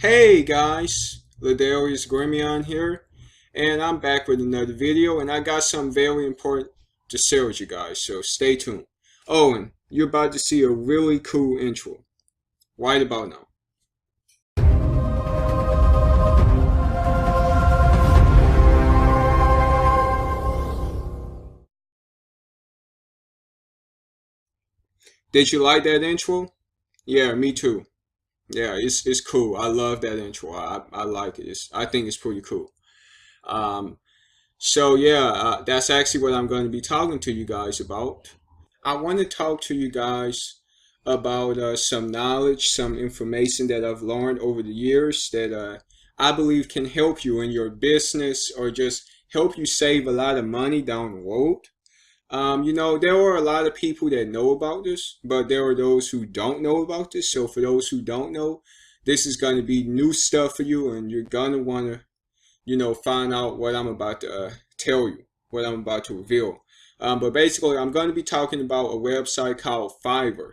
Hey guys, Ladarius Grimion here, and I'm back with another video, and I got something very important to share with you guys, so stay tuned. Oh, and you're about to see a really cool intro, right about now. Did you like that intro? Yeah, me too. Yeah, it's cool. I love that intro. I like it. I think it's pretty cool. Um, so yeah, that's actually what I'm going to be talking to you guys about. I want to talk to you guys about some knowledge, some information that I've learned over the years that I believe can help you in your business or just help you save a lot of money down the road. There are a lot of people that know about this, but there are those who don't know about this. So for those who don't know, this is going to be new stuff for you, and you're going to want to find out what I'm about to tell you, what I'm about to reveal. But basically, I'm going to be talking about a website called Fiverr.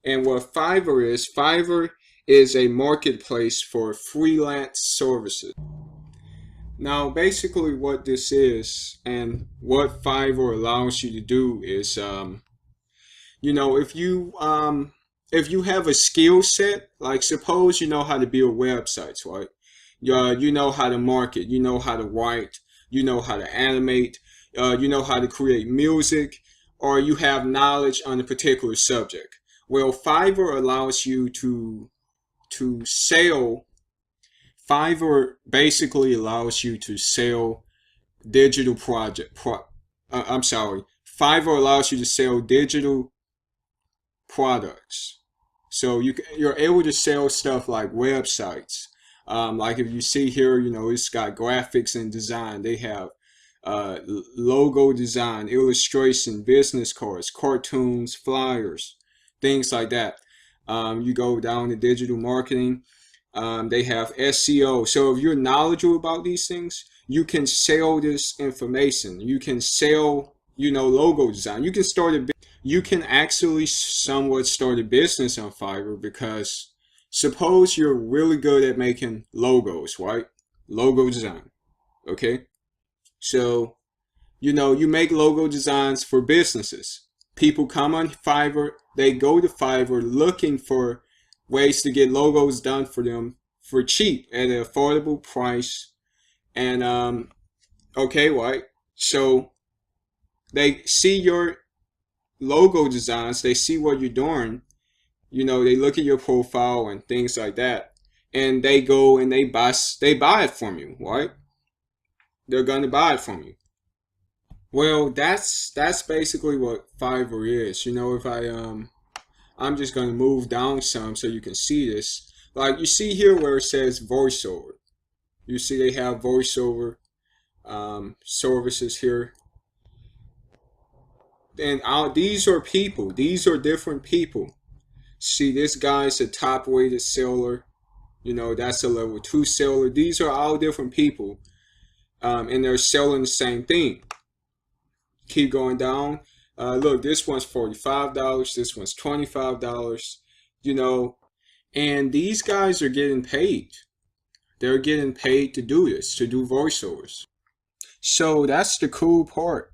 And what Fiverr is a marketplace for freelance services. Now, basically, what this is and what Fiverr allows you to do is, you know, if you have a skill set, like suppose you know how to build websites, right? You know how to market, you know how to write, you know how to animate, you know how to create music, or you have knowledge on a particular subject. Well, Fiverr allows you to sell. Fiverr basically allows you to sell digital project. I'm sorry. Fiverr allows you to sell digital products. So you're able to sell stuff like websites. Like if you see here, it's got graphics and design. They have logo design, illustration, business cards, cartoons, flyers, things like that. You go down to digital marketing. They have SEO. So if you're knowledgeable about these things, you can sell this information. You can sell, logo design. You can actually somewhat start a business on Fiverr because suppose you're really good at making logos, right? Logo design. Okay. So, you make logo designs for businesses. People come on Fiverr, they go to Fiverr looking for ways to get logos done for them for cheap at an affordable price. And, okay, right? So they see your logo designs, they see what you're doing, they look at your profile and things like that, and they go and they buy it from you, right? They're gonna buy it from you. Well, that's basically what Fiverr is. If I'm just gonna move down some so you can see this. Like you see here where it says voiceover. You see they have voiceover services here. And these are people. These are different people. See, this guy's a top rated seller. That's a level 2 seller. These are all different people. And they're selling the same thing. Keep going down. Look, this one's $45. This one's $25. And these guys are getting paid. They're getting paid to do this, to do voiceovers. So that's the cool part.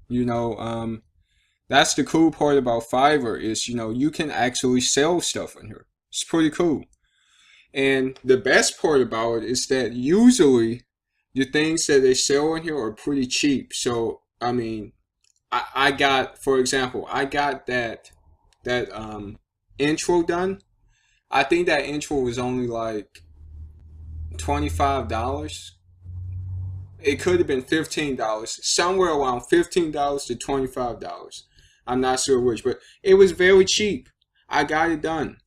That's the cool part about Fiverr is, you can actually sell stuff on here. It's pretty cool. And the best part about it is that usually the things that they sell on here are pretty cheap. So, I mean, I got, for example, I got that intro done. I think that intro was only like $25. It could have been $15, somewhere around $15 to $25. I'm not sure which, but it was very cheap. I got it done,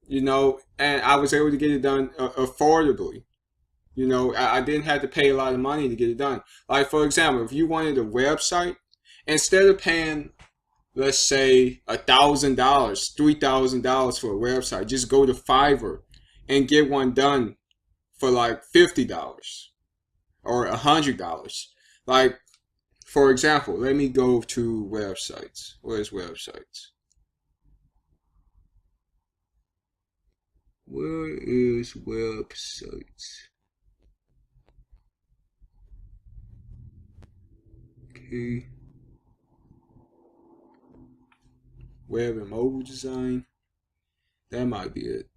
and I was able to get it done affordably. I didn't have to pay a lot of money to get it done. Like, for example, if you wanted a website, instead of paying, let's say, $1,000, $3,000 for a website, just go to Fiverr and get one done for like $50 or $100. Like, for example, let me go to websites. Where's websites? Where is websites? Okay. Web and mobile design. That might be it.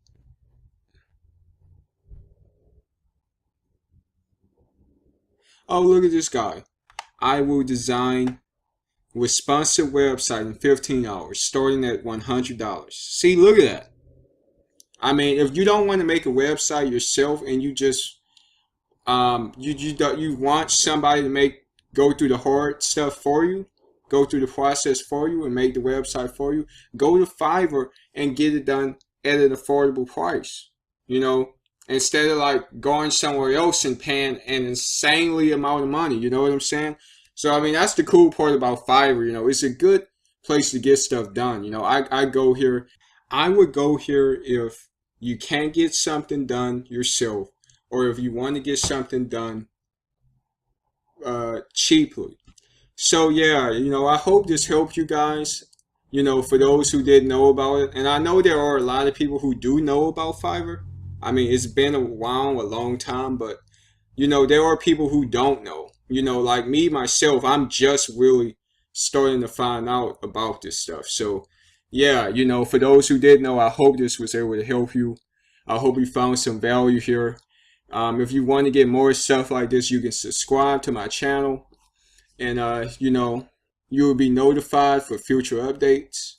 Oh, look at this guy. I will design responsive website in 15 hours, starting at $100. See, look at that. I mean, if you don't want to make a website yourself and you just you want somebody to go through the hard stuff for you, go through the process for you and make the website for you, go to Fiverr and get it done at an affordable price. You know, instead of like going somewhere else and paying an insanely amount of money. You know what I'm saying? So I mean, that's the cool part about Fiverr. You know, it's a good place to get stuff done. You know, I go here. I would go here if you can't get something done yourself, or if you want to get something done cheaply. So yeah, you know, I hope this helped you guys. You know, for those who didn't know about it, and I know there are a lot of people who do know about Fiverr. I mean, it's been a while, a long time, but you know, there are people who don't know. You know, like me myself, I'm just really starting to find out about this stuff. So yeah, you know, for those who did know, I hope this was able to help you. I hope you found some value here. If you want to get more stuff like this, you can subscribe to my channel, and you know, you will be notified for future updates.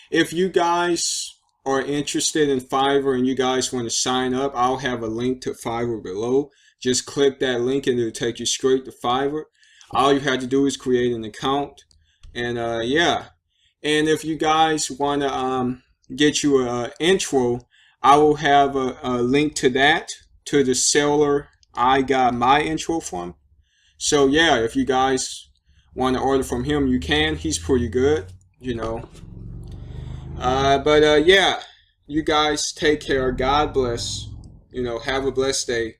If you guys are interested in Fiverr and you guys want to sign up, I'll have a link to Fiverr below. Just click that link and it'll take you straight to Fiverr. All you have to do is create an account, and yeah. And if you guys want to get you an intro, I will have a link to that, to the seller I got my intro from. So yeah, if you guys want to order from him, you can. He's pretty good, you know. But yeah, you guys take care. God bless. You know, have a blessed day.